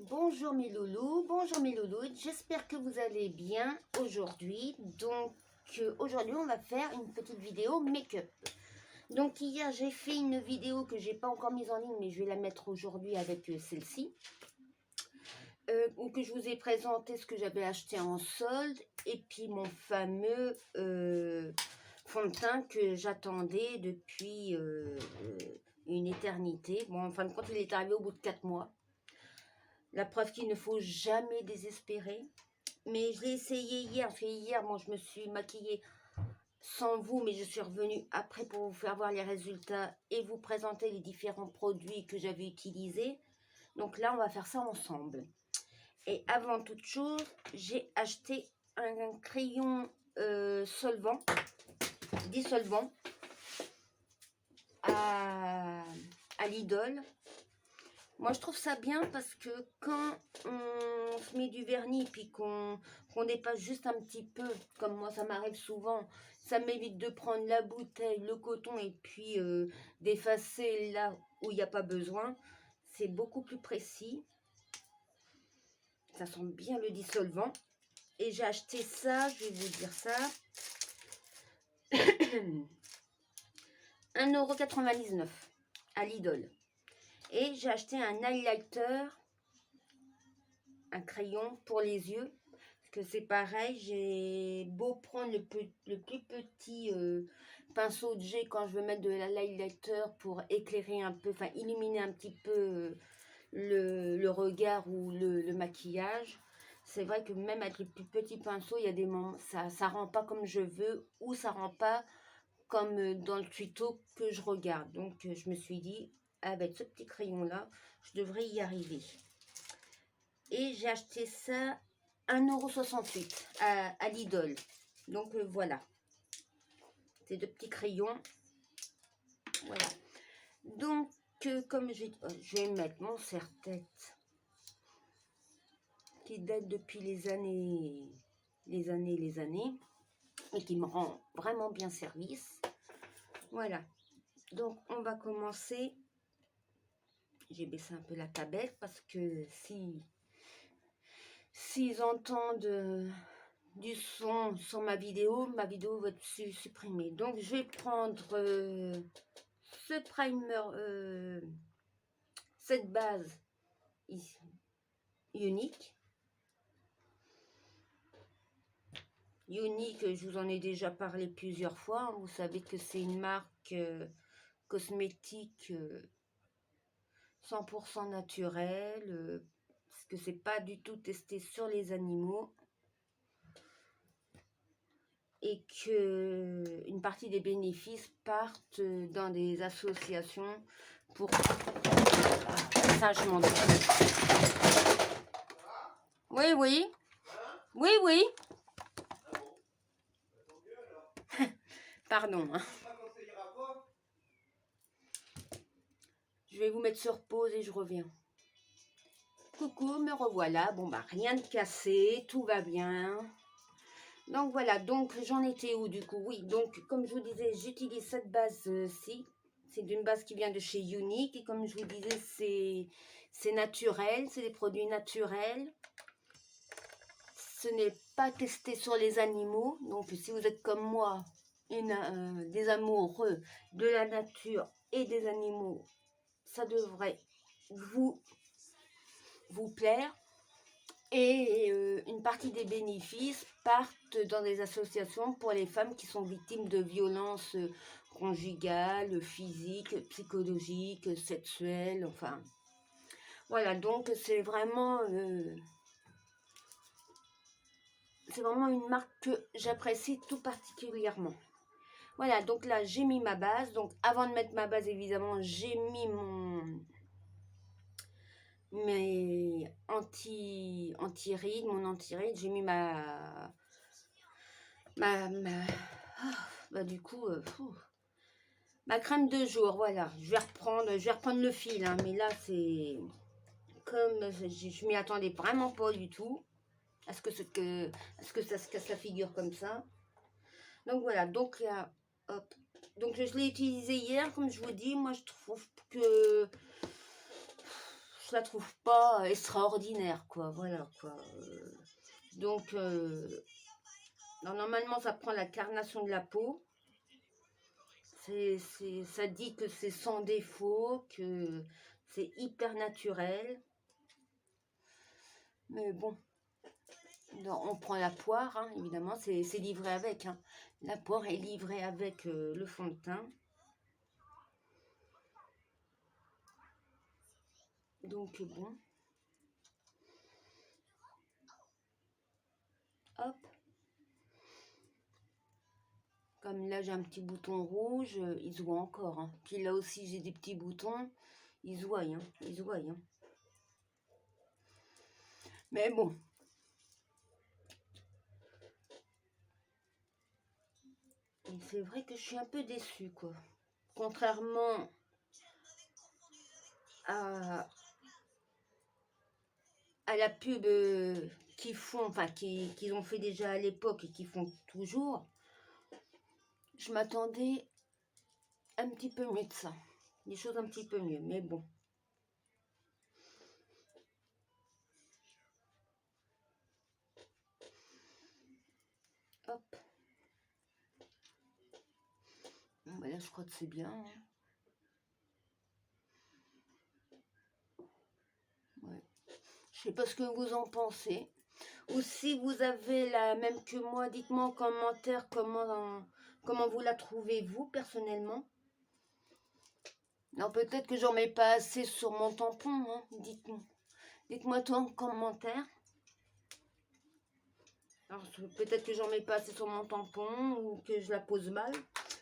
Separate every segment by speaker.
Speaker 1: Bonjour mes loulous, bonjour mes loulous, j'espère que vous allez bien aujourd'hui. Donc aujourd'hui on va faire une petite vidéo make-up. Donc hier j'ai fait une vidéo que j'ai pas encore mise en ligne, mais je vais la mettre aujourd'hui avec celle-ci. Où que je vous ai présenté ce que j'avais acheté en solde et puis mon fameux fond de teint que j'attendais depuis une éternité. Bon, en fin de compte il est arrivé au bout de 4 mois. La preuve qu'il ne faut jamais désespérer. Mais je l'ai essayé hier, parce que hier, moi, je me suis maquillée sans vous, mais je suis revenue après pour vous faire voir les résultats et vous présenter les différents produits que j'avais utilisés. Donc là, on va faire ça ensemble. Et avant toute chose, j'ai acheté un crayon solvant, dissolvant, à Lidl. Moi, je trouve ça bien parce que quand on se met du vernis puis qu'on dépasse juste un petit peu, comme moi ça m'arrive souvent, ça m'évite de prendre la bouteille, le coton et puis d'effacer là où il n'y a pas besoin. C'est beaucoup plus précis. Ça sent bien le dissolvant. Et j'ai acheté ça, je vais vous dire ça. 1,99 € à Lidl. Et j'ai acheté un highlighter, un crayon pour les yeux. Parce que c'est pareil, j'ai beau prendre le plus petit pinceau que j'ai quand je veux mettre de l'highlighter pour éclairer un peu, enfin illuminer un petit peu le regard ou le maquillage. C'est vrai que même avec le plus petit pinceau, il y a des moments, ça rend pas comme je veux ou ça rend pas comme dans le tuto que je regarde. Donc je me suis dit, avec ce petit crayon là, je devrais y arriver. Et j'ai acheté ça 1,68 € à Lidl. Donc voilà. Ces deux petits crayons. Voilà. Donc comme je vais mettre mon serre-tête qui date depuis les années et qui me rend vraiment bien service. Voilà. Donc on va commencer. J'ai baissé un peu la tablette parce que s'ils entendent du son sur ma vidéo va être supprimée. Donc je vais prendre ce primer, cette base ici, unique. Unique, je vous en ai déjà parlé plusieurs fois. Vous savez que c'est une marque cosmétique 100% naturelle, parce que c'est pas du tout testé sur les animaux. Et que une partie des bénéfices partent dans des associations pour... Ça, je m'en Oui, oui. Oui, oui. Pardon. Je vais vous mettre sur pause et je reviens. Coucou, me revoilà. Bon, bah, rien de cassé, tout va bien. Donc, voilà. Donc, j'en étais où, du coup? Oui, donc, comme je vous disais, j'utilise cette base-ci. C'est d'une base qui vient de chez Unique. Et comme je vous disais, c'est naturel. C'est des produits naturels. Ce n'est pas testé sur les animaux. Donc, si vous êtes comme moi, des amoureux de la nature et des animaux, ça devrait vous plaire. Et une partie des bénéfices partent dans des associations pour les femmes qui sont victimes de violences conjugales, physiques, psychologiques, sexuelles, enfin. Voilà, donc c'est vraiment une marque que j'apprécie tout particulièrement. Voilà, donc là, j'ai mis ma base. Donc, avant de mettre ma base, évidemment, j'ai mis mes anti-rides, mon anti-rides. J'ai mis ma du coup, ma crème de jour, voilà. Je vais reprendre le fil, hein, mais là, c'est comme je m'y attendais vraiment pas du tout. Est-ce que ça se casse la figure comme ça? Donc voilà, donc là, hop. Donc je l'ai utilisé hier, comme je vous dis, moi je trouve que je la trouve pas extraordinaire, quoi. Voilà, quoi. Donc, alors, normalement, ça prend la carnation de la peau. Ça dit que c'est sans défaut, que c'est hyper naturel. Mais bon, on prend la poire, hein, évidemment, c'est livré avec. Hein. La poire est livrée avec le fond de teint. Donc bon. Hop. Comme là j'ai un petit bouton rouge, il se voit encore. Hein. Puis là aussi j'ai des petits boutons, ils se voient. Hein, ils se voient. Hein. Mais bon. C'est vrai que je suis un peu déçue, quoi. Contrairement à la pub qu'ils font, enfin qu'ils ont fait déjà à l'époque et qu'ils font toujours, je m'attendais un petit peu mieux de ça. Des choses un petit peu mieux, mais bon. Hop. Bon, bah là, je crois que c'est bien. Hein. Ouais. Je sais pas ce que vous en pensez. Ou si vous avez la même que moi, dites-moi en commentaire comment vous la trouvez, vous, personnellement. Alors, peut-être que j'en mets pas assez sur mon tampon. Hein. Dites-moi tout en commentaire. Alors, peut-être que j'en mets pas assez sur mon tampon ou que je la pose mal.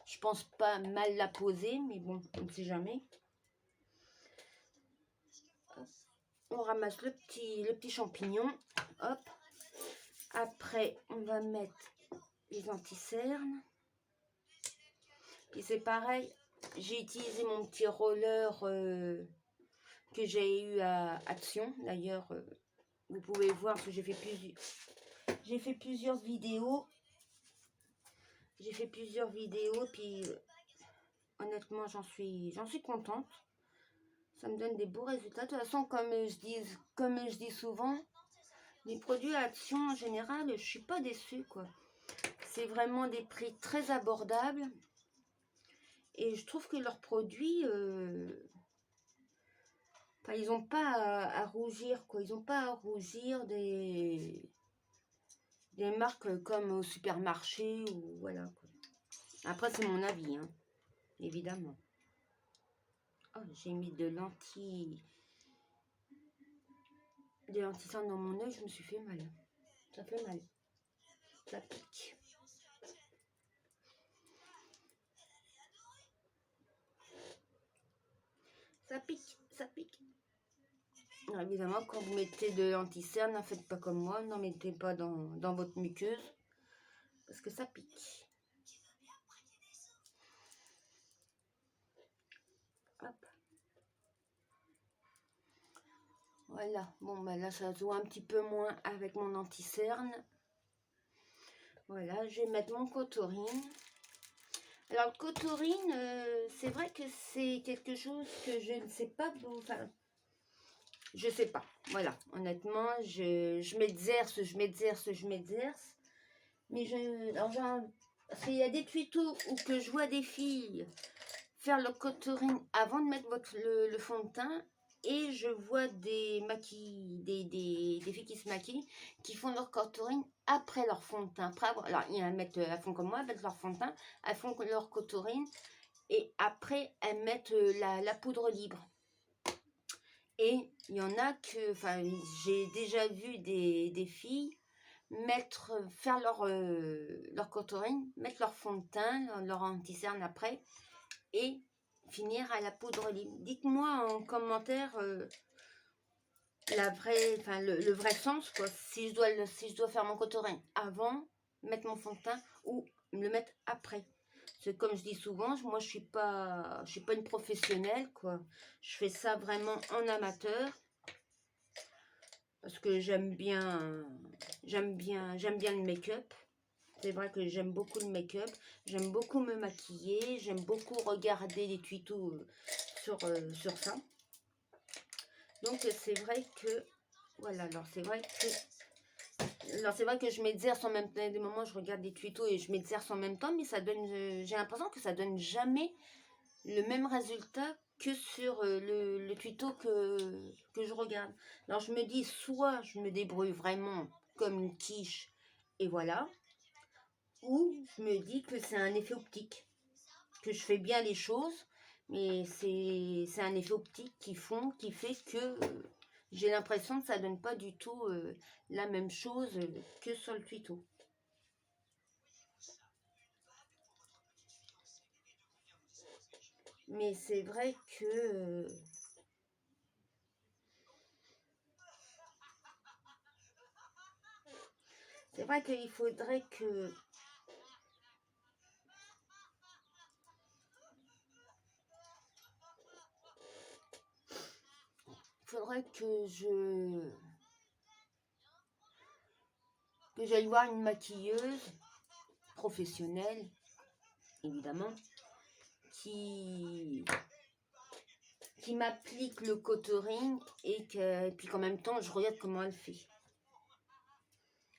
Speaker 1: Je pense pas mal la poser, mais bon, on ne sait jamais. Hop. On ramasse le petit champignon. Hop. Après, on va mettre les anti-cernes. Et c'est pareil, j'ai utilisé mon petit roller que j'ai eu à Action. D'ailleurs, vous pouvez voir que j'ai fait plusieurs vidéos. J'ai fait plusieurs vidéos, puis honnêtement, j'en suis contente. Ça me donne des beaux résultats. De toute façon, comme je dis souvent, les produits à Action en général, je suis pas déçue, quoi. C'est vraiment des prix très abordables. Et je trouve que leurs produits, enfin, ils n'ont pas à rougir, quoi. Ils n'ont pas à rougir des marques comme au supermarché ou voilà, quoi. Après, c'est mon avis, hein, évidemment. Oh, j'ai mis de l'anti-cerne dans mon œil, je me suis fait mal. Ça fait mal. Ça pique. Ça pique, ça pique. Alors, évidemment, quand vous mettez de l'anti-cerne, ne faites pas comme moi, n'en mettez pas dans votre muqueuse, parce que ça pique. Hop. Voilà, bon, bah là, ça se voit un petit peu moins avec mon anti-cerne. Voilà, je vais mettre mon Cotorine. Alors, le Cotorine, c'est vrai que c'est quelque chose que je ne sais pas, enfin, je sais pas. Voilà, honnêtement, je m'exerce. Mais parce qu'il y a des tutos où que je vois des filles faire le Cotorine avant de mettre le fond de teint. Et je vois des filles qui se maquillent, qui font leur Cotorine après leur fond de teint. Après alors, il y en a mettent, elles font comme moi, elles mettent leur fond de teint, elles font leur Cotorine, et après, elles mettent la poudre libre. Et il y en a que, enfin, j'ai déjà vu des filles faire leur Cotorine, mettre leur fond de teint, leur anti-cerne après, et finir à la poudre libre. Dites-moi en commentaire le vrai sens, quoi. Si je dois faire mon Cotorine avant, mettre mon fond de teint, ou le mettre après. C'est comme je dis souvent, moi je suis pas une professionnelle, quoi. Je fais ça vraiment en amateur parce que j'aime bien le make-up. C'est vrai que j'aime beaucoup le make-up, j'aime beaucoup me maquiller, j'aime beaucoup regarder des tutos sur ça. Donc c'est vrai que, voilà, alors c'est vrai que je m'exerce en même temps. Des moments je regarde des tutos et je m'exerce en même temps, mais ça donne, j'ai l'impression que ça donne jamais le même résultat que sur le tuto que je regarde. Alors je me dis, soit je me débrouille vraiment comme une quiche, et voilà, ou je me dis que c'est un effet optique, que je fais bien les choses, mais c'est un effet optique qui fait que j'ai l'impression que ça donne pas du tout la même chose que sur le tuto. Mais c'est vrai que qu'il faudrait que que j'aille voir une maquilleuse professionnelle, évidemment, qui m'applique le contouring et puis qu'en même temps je regarde comment elle fait.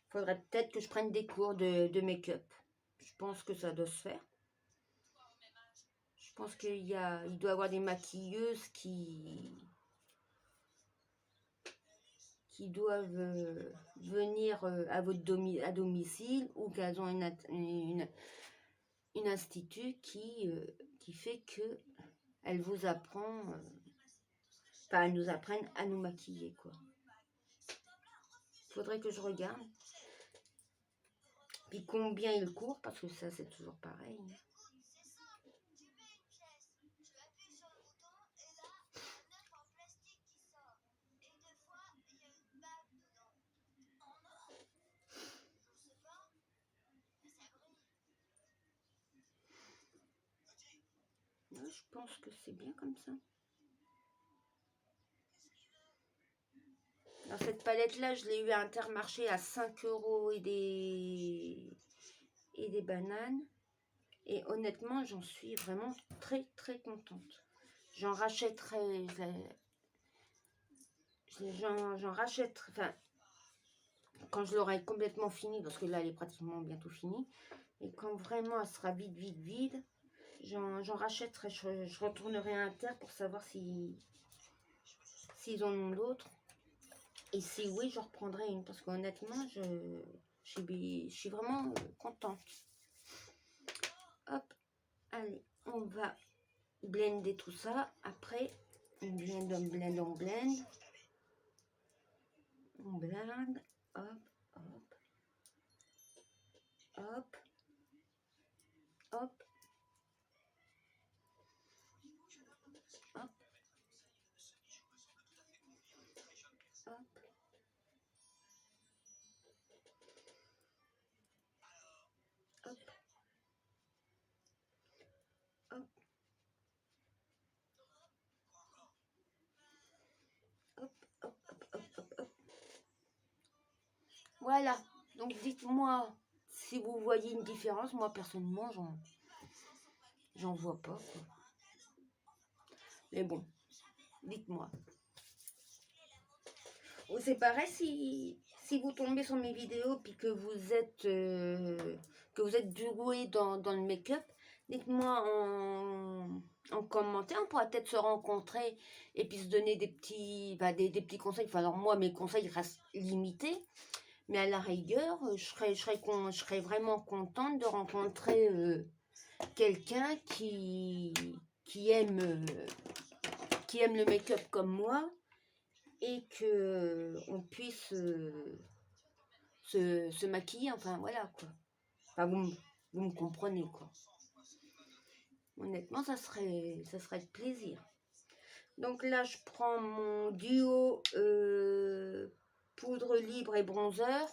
Speaker 1: Faudrait peut-être que je prenne des cours de make-up. Je pense que ça doit se faire. Je pense il doit y avoir des maquilleuses qui doivent venir à domicile, ou qu'elles ont une institut qui fait que elle vous apprend, enfin elles nous apprennent à nous maquiller, quoi. Faudrait que je regarde. Puis combien il court, parce que ça c'est toujours pareil. Ouais, je pense que c'est bien comme ça. Alors cette palette là, je l'ai eu à Intermarché à 5 € et des bananes. Et honnêtement, j'en suis vraiment très très contente. J'en rachèterai, j'en rachèterai, enfin, quand je l'aurai complètement fini, parce que là elle est pratiquement bientôt finie, et quand vraiment elle sera vide, j'en rachèterai, je retournerai à Inter pour savoir s'ils en ont d'autres. Et si oui, je reprendrai une, parce qu'honnêtement, je suis vraiment contente. Hop, allez, on va blender tout ça. Après, on blende, on blende, on blende. On blende, hop, hop, hop, hop, hop, hop. Hop, hop, hop, hop, hop, hop, hop. Voilà, donc dites-moi si vous voyez une différence. Moi personnellement, j'en vois pas, quoi. Mais bon, dites-moi. C'est pareil si vous tombez sur mes vidéos puis que vous êtes doué dans le make-up, dites-moi en commentaire. On pourra peut-être se rencontrer et puis se donner des petits, des petits conseils. Enfin, alors moi, mes conseils restent limités, mais à la rigueur, je serais vraiment contente de rencontrer quelqu'un qui aime le make-up comme moi, et que on puisse se maquiller, enfin voilà, quoi. Enfin, vous me comprenez, quoi. Honnêtement, ça serait de plaisir. Donc là, je prends mon duo poudre libre et bronzer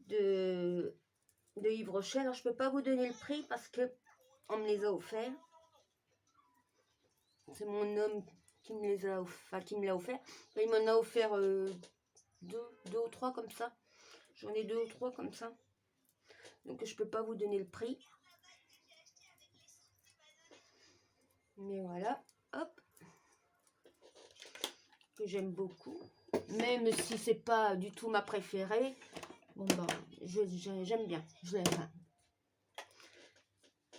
Speaker 1: de Yves Rocher. Alors, je peux pas vous donner le prix parce que on me les a offerts. C'est mon homme qui me les a offert, qui me l'a offert. Il m'en a offert deux ou trois comme ça. J'en ai 2 ou 3 comme ça. Donc je peux pas vous donner le prix. Mais voilà. Hop. que j'aime beaucoup. Même si c'est pas du tout ma préférée. Bon ben, j'aime bien.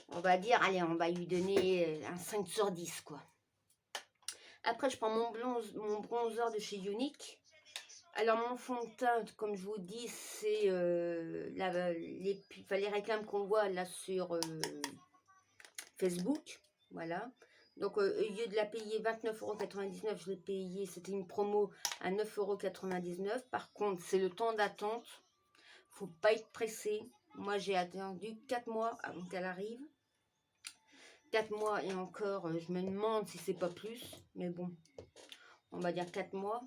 Speaker 1: On va dire, allez, on va lui donner un 5 sur 10, quoi. Après, je prends mon bronzer de chez Unique. Alors, mon fond de teint, comme je vous dis, c'est les réclames qu'on voit là sur Facebook. Voilà. Donc, au lieu de la payer 29,99 €, je l'ai payé, c'était une promo à 9,99 €. Par contre, c'est le temps d'attente. Faut pas être pressé. Moi, j'ai attendu 4 mois avant qu'elle arrive. 4 mois et encore, je me demande si c'est pas plus. Mais bon, on va dire 4 mois.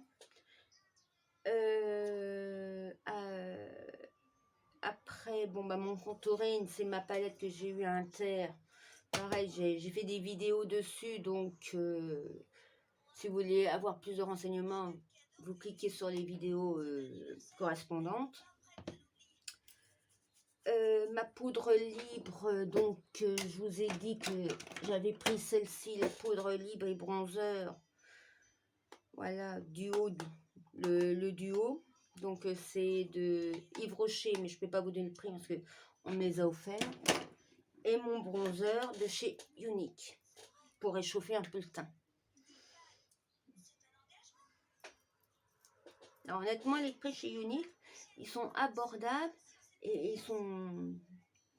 Speaker 1: Après, bon, bah, mon contouring, c'est ma palette que j'ai eu à Inter. Pareil, j'ai fait des vidéos dessus, donc si vous voulez avoir plus de renseignements, vous cliquez sur les vidéos correspondantes. Ma poudre libre, donc je vous ai dit que j'avais pris celle-ci, la poudre libre et bronzer. Voilà, duo, le duo. Donc c'est de Yves Rocher, mais je ne peux pas vous donner le prix parce qu'on me les a offerts. Et mon bronzer de chez Unique pour réchauffer un peu le teint. Alors honnêtement, les prix chez Unique, ils sont abordables et ils sont...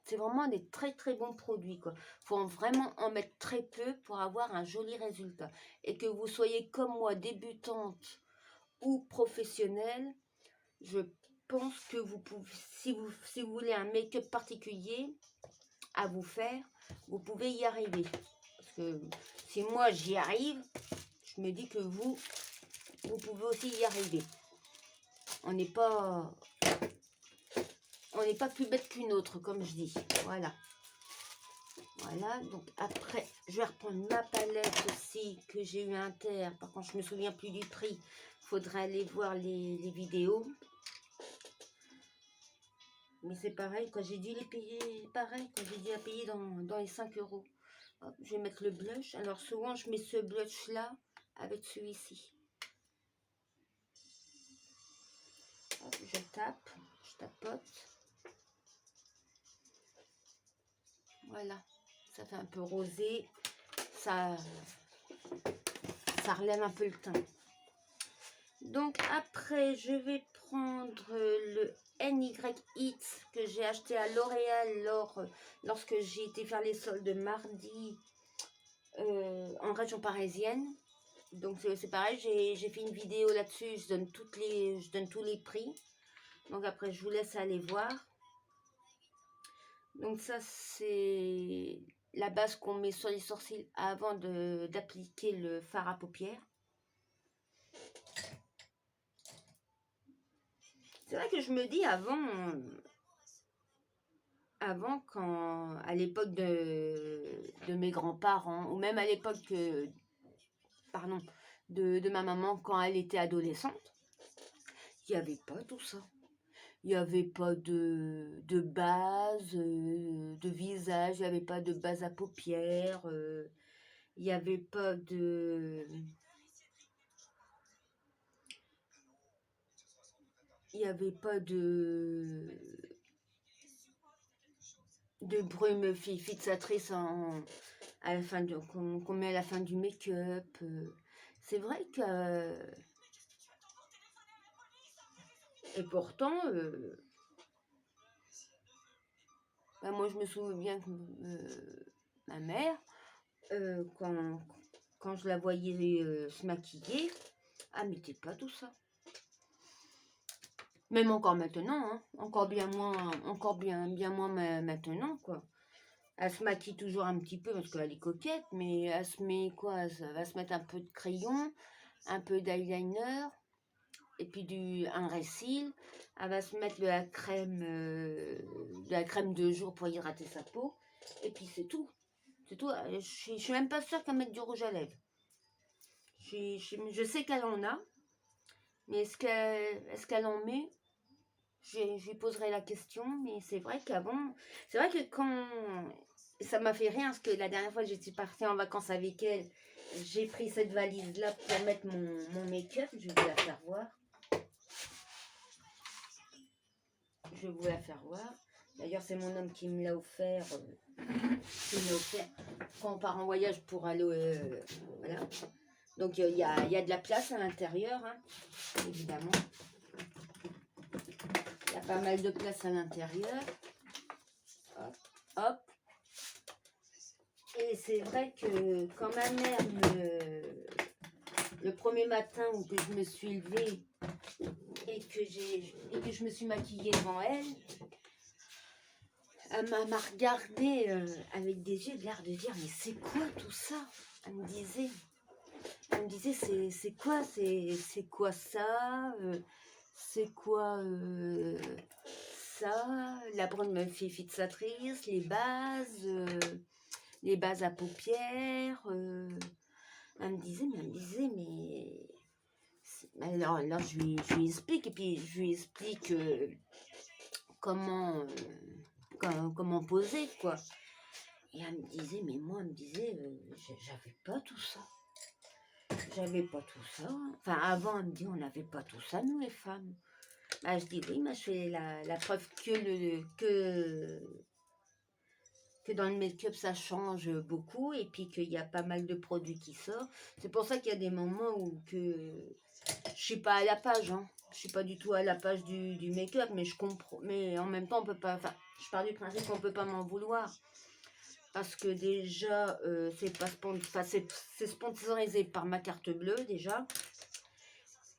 Speaker 1: C'est vraiment des très très bons produits, quoi. Faut vraiment en mettre très peu pour avoir un joli résultat. Et que vous soyez comme moi, débutante ou professionnelle, je pense que vous pouvez, si vous voulez un make-up particulier à vous faire, vous pouvez y arriver. Parce que si moi j'y arrive, je me dis que vous pouvez aussi y arriver. On n'est pas plus bête qu'une autre, comme je dis. Voilà. Voilà, donc après, je vais reprendre ma palette aussi que j'ai eu Inter. Par contre, je me souviens plus du prix. Il faudrait aller voir les vidéos. Mais c'est pareil, quand j'ai dû les payer, pareil, quand j'ai dû la payer dans les 5 €. Hop, je vais mettre le blush. Alors souvent, je mets ce blush-là avec celui-ci. Je tape, je tapote. Voilà, ça fait un peu rosé. Ça relève un peu le teint. Donc après, je vais prendre le NY-Hit que j'ai acheté à L'Oréal lorsque j'ai été faire les soldes mardi en région parisienne. Donc c'est pareil, j'ai fait une vidéo là-dessus, je donne tous les prix. Donc après, je vous laisse aller voir. Donc ça, c'est la base qu'on met sur les sourcils avant d'appliquer le fard à paupières. C'est vrai que je me dis avant quand, à l'époque de mes grands-parents, ou même à l'époque de ma maman quand elle était adolescente, il n'y avait pas tout ça. Il n'y avait pas de base, de visage, il n'y avait pas de base à paupières, il n'y avait pas de... Il n'y avait pas de brume fixatrice à la fin qu'on met à la fin du make-up. C'est vrai que... et pourtant, bah moi je me souviens que ma mère, quand je la voyais se maquiller, elle mettait pas tout ça. Même encore maintenant, hein, encore bien moins maintenant, quoi. Elle se maquille toujours un petit peu parce qu'elle est coquette, mais elle se met quoi? Elle va se mettre un peu de crayon, un peu d'eyeliner, et puis un récil. Elle va se mettre de la crème de jour pour hydrater sa peau, et puis c'est tout. C'est tout. Je suis même pas sûre qu'elle mette du rouge à lèvres. Je sais qu'elle en a, mais est-ce qu'elle en met? Je lui poserai la question, mais c'est vrai qu'avant, c'est vrai que ça m'a fait rien parce que la dernière fois que j'étais partie en vacances avec elle, j'ai pris cette valise-là pour mettre mon make-up. Je vais vous la faire voir. Je vais vous la faire voir. D'ailleurs, c'est mon homme qui me l'a offert. Quand on part en voyage pour aller... voilà. Donc, il y a de la place à l'intérieur, hein, évidemment. Il y a pas mal de place à l'intérieur. Hop, hop. Et c'est vrai que quand ma mère le premier matin où que je me suis levée et que je me suis maquillée devant elle, elle m'a regardée avec des yeux de l'air de dire mais c'est quoi tout ça? Elle me disait c'est quoi ça? C'est quoi ça? La brune fille fixatrice, les bases à paupières. Elle me disait mais alors je lui explique et puis je lui explique comment poser quoi. Et elle me disait mais moi elle me disait j'avais pas tout ça. J'avais pas tout ça. Enfin avant elle me dit on n'avait pas tout ça nous les femmes. Bah, je dis oui mais je fais la preuve que dans le make-up ça change beaucoup et puis qu'il y a pas mal de produits qui sortent. C'est pour ça qu'il y a des moments où je suis pas à la page, hein. Je suis pas du tout à la page du make-up, mais je comprends. Mais en même temps, on peut pas. Enfin, je pars du principe qu'on peut pas m'en vouloir parce que déjà, c'est sponsorisé par ma carte bleue déjà,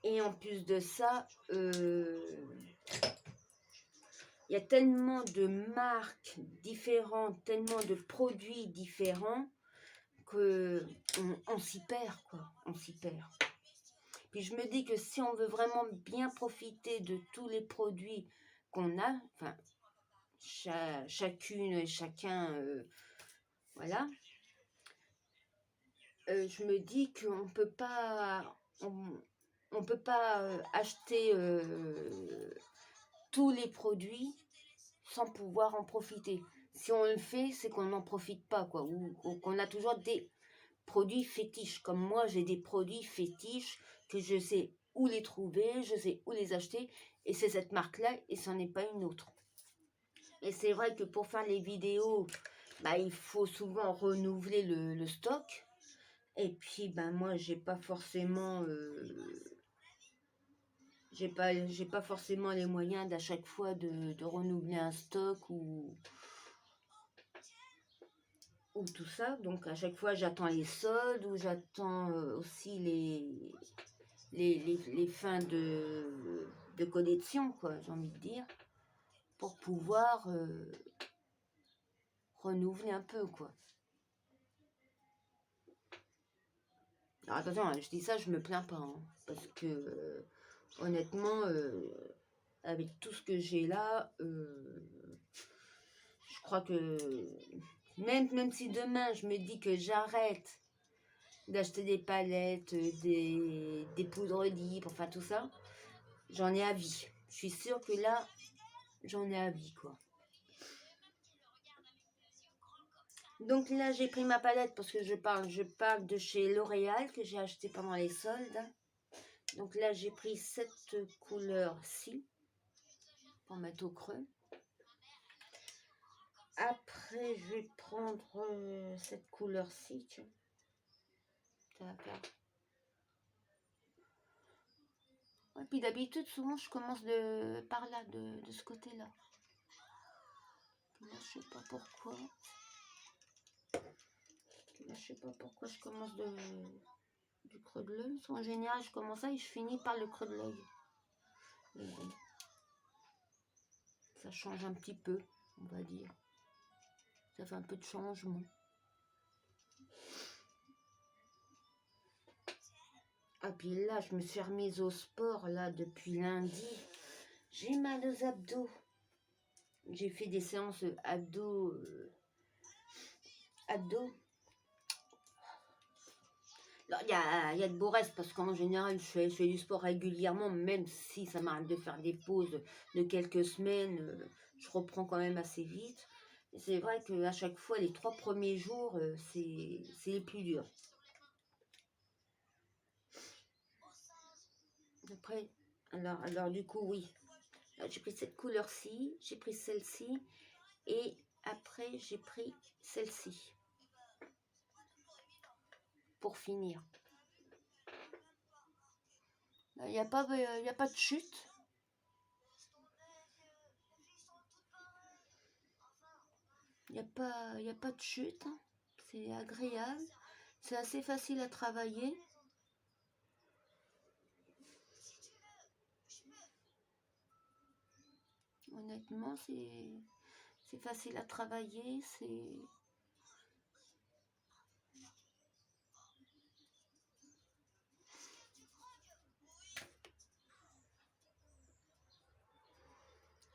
Speaker 1: et en plus de ça, il y a tellement de marques différentes, tellement de produits différents que on s'y perd, quoi. On s'y perd. Puis je me dis que si on veut vraiment bien profiter de tous les produits qu'on a, enfin, chacune et chacun, voilà, je me dis qu'on peut pas, on peut pas acheter tous les produits sans pouvoir en profiter. Si on le fait, c'est qu'on n'en profite pas, quoi, ou qu'on a toujours des produits fétiches. Comme moi, j'ai des produits fétiches que je sais où les trouver, je sais où les acheter, et c'est cette marque-là, et ce n'est pas une autre. Et c'est vrai que pour faire les vidéos, bah, il faut souvent renouveler le stock. Et puis, ben moi, j'ai pas forcément les moyens d'à chaque fois de renouveler un stock ou tout ça. Donc à chaque fois j'attends les soldes ou j'attends aussi les fins de collection, quoi, j'ai envie de dire, pour pouvoir renouveler un peu, quoi. Alors attention, je dis ça, je me plains pas, hein, parce que honnêtement, avec tout ce que j'ai là, je crois que même si demain je me dis que j'arrête d'acheter des palettes, des poudres libres, enfin tout ça, j'en ai à vie. Je suis sûre que là, j'en ai à vie, quoi. Donc là, j'ai pris ma palette parce que je parle de chez L'Oréal que j'ai acheté pendant les soldes. Donc là, j'ai pris cette couleur-ci pour mettre au creux. Après, je vais prendre cette couleur-ci, tu vois. Ça va faire. Et puis d'habitude, souvent, je commence par là, de ce côté-là. Là, je sais pas pourquoi. Là, je sais pas pourquoi je commence du creux de l'œil. En général, je commence ça et je finis par le creux de l'œil. Bon, ça change un petit peu, on va dire. Ça fait un peu de changement. Ah, puis là, je me suis remise au sport, là, depuis lundi. J'ai mal aux abdos. J'ai fait des séances abdos. Alors, il y a de beaux restes parce qu'en général, je fais du sport régulièrement, même si ça m'arrive de faire des pauses de quelques semaines, je reprends quand même assez vite. Et c'est vrai qu'à chaque fois, les 3 premiers jours, c'est les plus durs. Après, alors du coup, oui. J'ai pris cette couleur-ci, j'ai pris celle-ci, et après, j'ai pris celle-ci. Pour finir. Il n'y a pas de chute. Il n'y a pas de chute. Hein. C'est agréable. C'est assez facile à travailler. Honnêtement, c'est facile à travailler.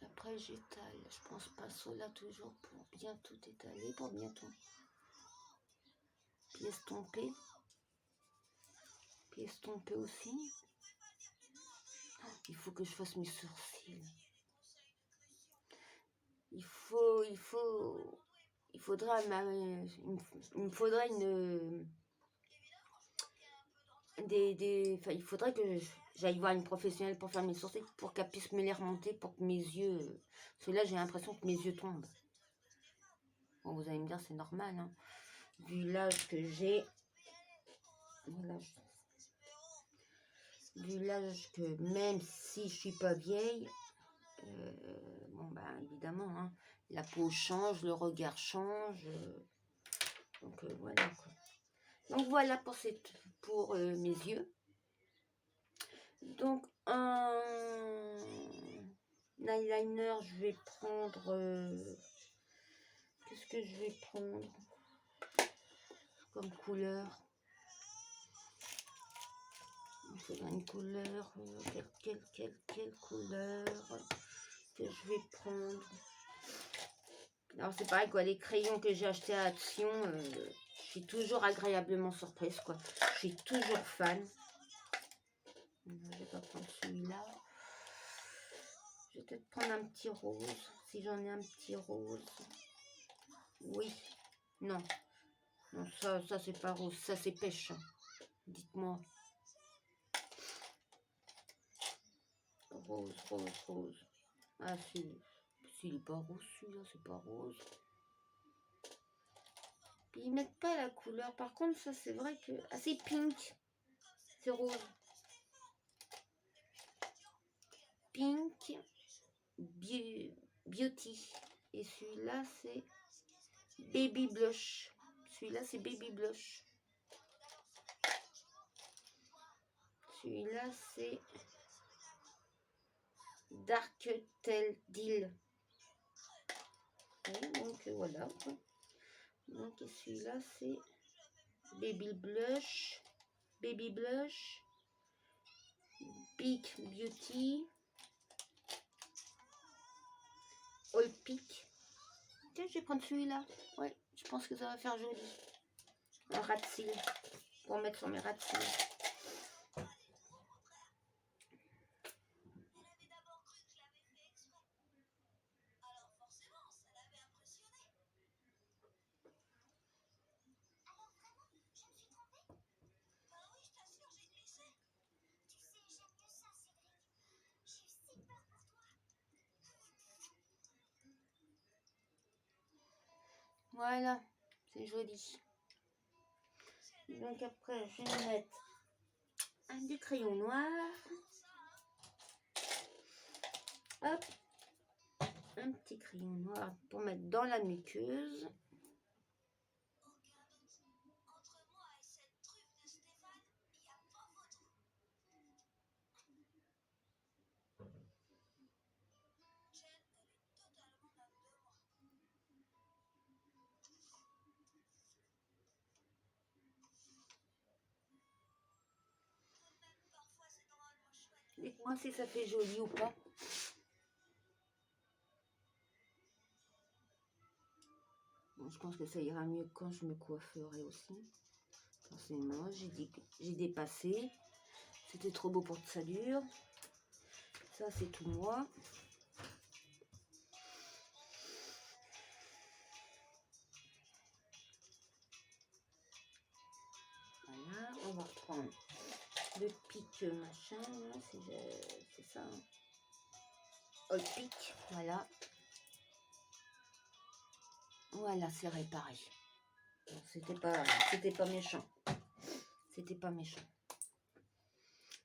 Speaker 1: Après, j'étale. Je pense pas cela toujours pour bien tout étaler, pour bien tout estomper. Puis estomper aussi. Il faut que je fasse mes sourcils. Il faudrait il faudrait que j'aille voir une professionnelle pour faire mes sourcils, pour qu'elle puisse me les remonter, pour que mes yeux... Parce que là, j'ai l'impression que mes yeux tombent. Bon, vous allez me dire, c'est normal, hein. Vu l'âge que j'ai... Voilà. Vu l'âge que, même si je suis pas vieille, bon, ben, évidemment, hein, la peau change, le regard change. Donc, voilà, quoi. Donc, voilà pour mes yeux. Donc, un eyeliner, je vais prendre... qu'est-ce que je vais prendre comme couleur? Il faudra une couleur. Quelle couleur que je vais prendre? Alors, c'est pareil, quoi. Les crayons que j'ai achetés à Action, je suis toujours agréablement surprise, quoi. Je suis toujours fan. Je vais pas prendre celui-là. Je vais peut-être prendre un petit rose, si j'en ai un petit rose. Oui. Non. Non, ça c'est pas rose, ça c'est pêche. Dites-moi. Rose. Ah, si. S'il n'est pas rose, celui-là, c'est pas rose. Puis ils mettent pas la couleur. Par contre, ça c'est vrai que... Ah, c'est pink. C'est rose. Pink. Beauty. Et celui-là, c'est Baby Blush. Celui-là, c'est Baby Blush. Celui-là, c'est Dark Tel Deal. Oui, donc voilà. Donc celui-là, c'est Baby Blush. Big Beauty. All Peak. Tiens, je vais prendre celui-là. Ouais, je pense que ça va faire joli. Un rat de cils. Pour mettre sur mes rats de cils. Voilà, c'est joli. Donc après, je vais mettre du crayon noir. Hop, un petit crayon noir pour mettre dans la muqueuse. Dites-moi si ça fait joli ou pas. Bon, je pense que ça ira mieux quand je me coifferai aussi. Forcément, j'ai dépassé. C'était trop beau pour que ça dure. Ça, c'est tout moi. prendre le pic machin, c'est ça. Hein. Oh, le pic, voilà. Voilà, c'est réparé. C'était pas méchant. C'était pas méchant.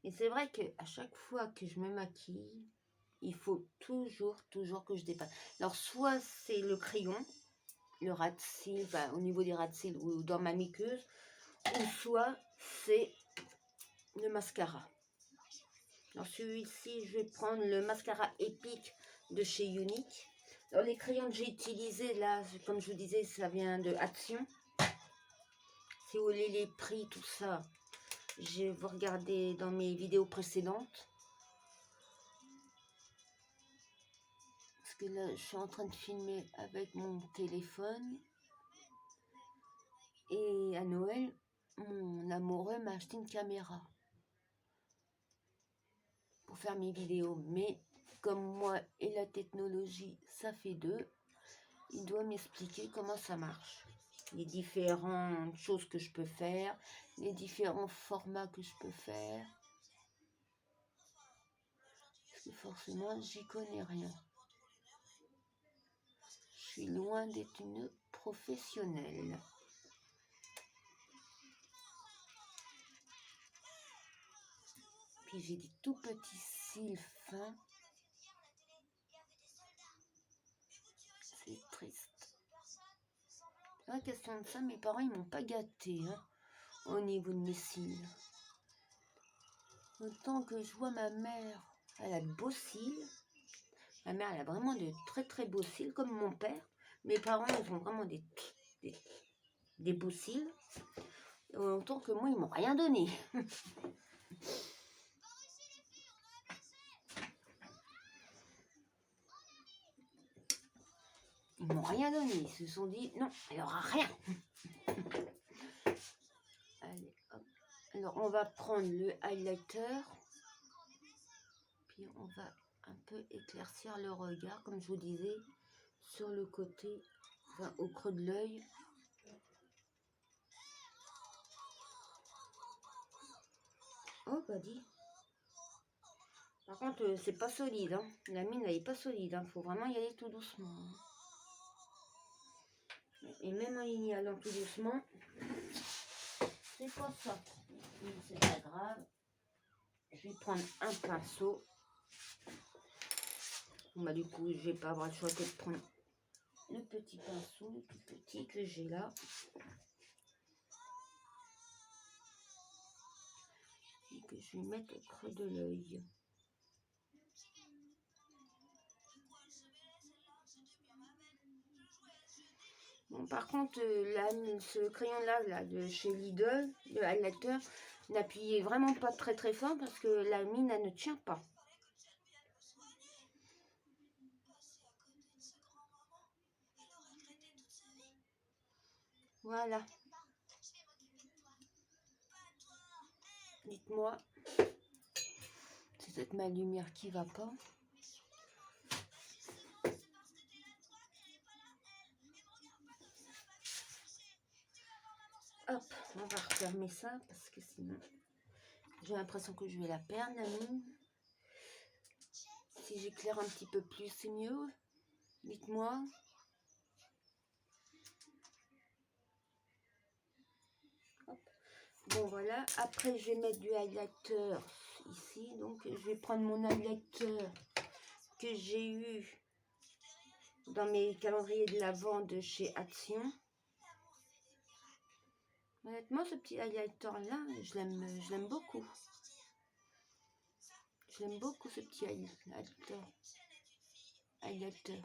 Speaker 1: Et c'est vrai que à chaque fois que je me maquille, il faut toujours que je dépasse. Alors, soit c'est le crayon, le ras de cils, enfin, au niveau des ras de cils ou dans ma muqueuse, ou soit c'est le mascara. Alors, celui-ci, je vais prendre le mascara épique de chez Unique. Alors, les crayons que j'ai utilisés, là, comme je vous disais, ça vient de Action. Si vous voulez les prix, tout ça, je vais vous regarder dans mes vidéos précédentes. Parce que là, je suis en train de filmer avec mon téléphone. Et à Noël, mon amoureux m'a acheté une caméra pour faire mes vidéos. Mais comme moi et la technologie, ça fait deux, il doit m'expliquer comment ça marche. Les différentes choses que je peux faire, les différents formats que je peux faire. Parce que forcément, j'y connais rien. Je suis loin d'être une professionnelle. Puis j'ai des tout petits cils fins. C'est triste. La question de ça, mes parents ils m'ont pas gâté hein, au niveau de mes cils. Autant que je vois ma mère, elle a de beaux cils. Ma mère elle a vraiment de très beaux cils comme mon père. Mes parents ils ont vraiment des beaux cils. Autant que moi ils m'ont rien donné. Ils m'ont rien donné. Ils se sont dit non, elle aura rien. Allez, hop. Alors on va prendre le highlighter. Puis on va un peu éclaircir le regard, comme je vous disais, sur le côté, enfin, au creux de l'œil. Oh, bah dis. Par contre, c'est pas solide. Hein. La mine, elle est pas solide. Hein. Faut vraiment y aller tout doucement. Hein. Et même en y allant tout doucement, c'est pas ça. C'est pas grave. Je vais prendre un pinceau. Bon, bah, du coup, je vais pas avoir le choix que de prendre le petit pinceau, le tout petit que j'ai là. Et que je vais mettre au creux de l'œil. Bon, par contre, ce crayon-là de chez Lidl, le highlighter, n'appuyez vraiment pas très fort parce que la mine, elle ne tient pas. Voilà. Dites-moi, c'est peut-être ma lumière qui va pas. Hop, on va refermer ça parce que sinon, j'ai l'impression que je vais la perdre, la mine. Si j'éclaire un petit peu plus, c'est mieux. Dites-moi. Bon, voilà. Après, je vais mettre du highlighter ici. Donc, je vais prendre mon highlighter que j'ai eu dans mes calendriers de l'Avent de chez Action. Honnêtement, ce petit highlighter-là, je l'aime beaucoup. Je l'aime beaucoup, ce petit highlighter.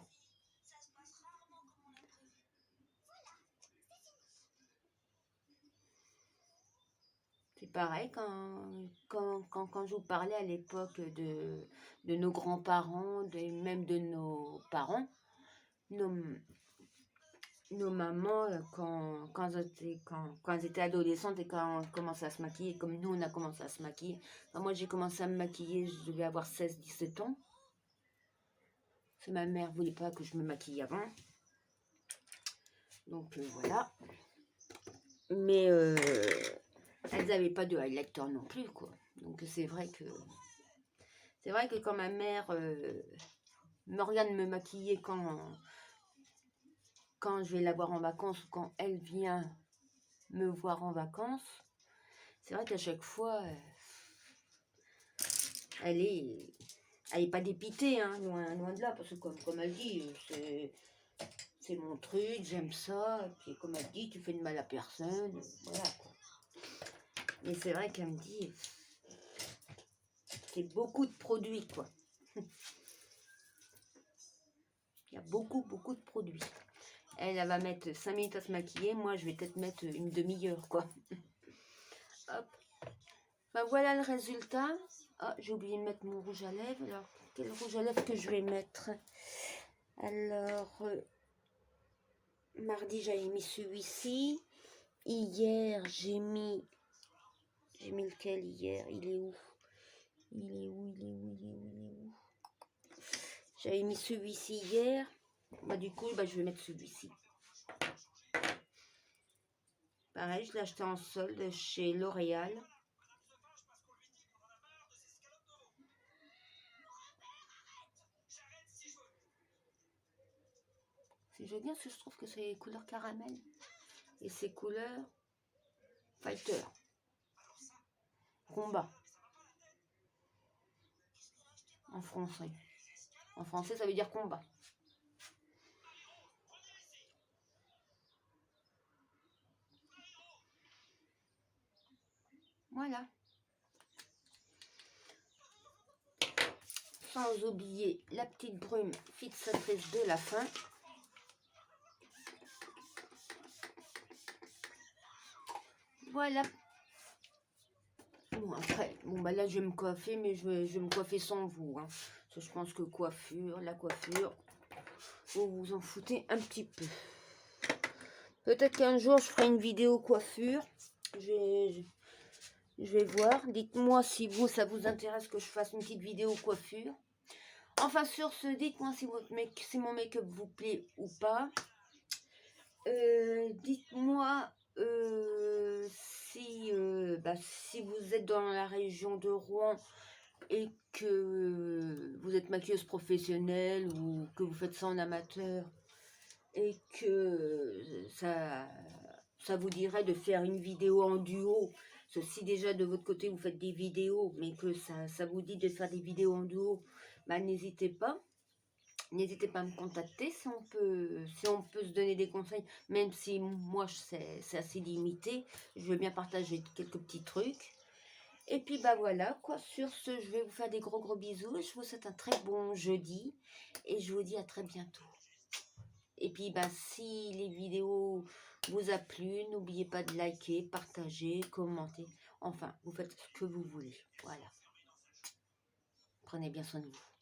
Speaker 1: C'est pareil quand je vous parlais à l'époque de nos grands-parents, même de nos parents, nos mamans, quand elles étaient adolescentes et quand on commençait à se maquiller, comme nous on a commencé à se maquiller. Enfin, moi j'ai commencé à me maquiller, je devais avoir 16-17 ans. Parce que ma mère ne voulait pas que je me maquille avant. Donc voilà. Mais elles n'avaient pas de highlighter non plus, quoi. Donc c'est vrai que quand ma mère me regarde me maquiller quand je vais la voir en vacances ou quand elle vient me voir en vacances, c'est vrai qu'à chaque fois, elle est pas dépitée, hein, loin de là, parce que comme elle dit, c'est mon truc, j'aime ça, et puis comme elle dit, tu fais de mal à personne, voilà quoi. Mais c'est vrai qu'elle me dit, c'est beaucoup de produits quoi. Il y a beaucoup de produits. Elle va mettre 5 minutes à se maquiller, moi je vais peut-être mettre une demi-heure quoi. Hop. Ben, voilà le résultat. Ah, j'ai oublié de mettre mon rouge à lèvres. Alors, quel rouge à lèvres que je vais mettre? Alors, mardi, j'avais mis celui-ci. Hier, j'ai mis lequel hier? Il est où? J'avais mis celui-ci hier. Bah, du coup, bah, je vais mettre celui-ci. Pareil, je l'ai acheté en solde chez L'Oréal. C'est joli parce que je trouve que c'est couleur caramel. Et c'est couleur fighter. Combat. En français. En français, ça veut dire combat. Voilà. Sans oublier la petite brume fixatrice de la fin. Voilà. Bon, après, bon, bah là, je vais me coiffer, mais je vais me coiffer sans vous. Hein. Parce que je pense que la coiffure, vous vous en foutez un petit peu. Peut-être qu'un jour, je ferai une vidéo coiffure. Je vais voir. Dites-moi si vous, ça vous intéresse que je fasse une petite vidéo coiffure. Enfin, sur ce, dites-moi si mon make-up vous plaît ou pas. Dites-moi si vous êtes dans la région de Rouen et que vous êtes maquilleuse professionnelle ou que vous faites ça en amateur et que ça vous dirait de faire une vidéo en duo. Si déjà de votre côté vous faites des vidéos mais que ça vous dit de faire des vidéos en duo, bah, n'hésitez pas. N'hésitez pas à me contacter si on peut se donner des conseils, même si moi c'est assez limité. Je veux bien partager quelques petits trucs. Et puis bah voilà quoi, sur ce je vais vous faire des gros bisous. Je vous souhaite un très bon jeudi et je vous dis à très bientôt. Et puis bah si les vidéos vous a plu, n'oubliez pas de liker, partager, commenter. Enfin, vous faites ce que vous voulez. Voilà. Prenez bien soin de vous.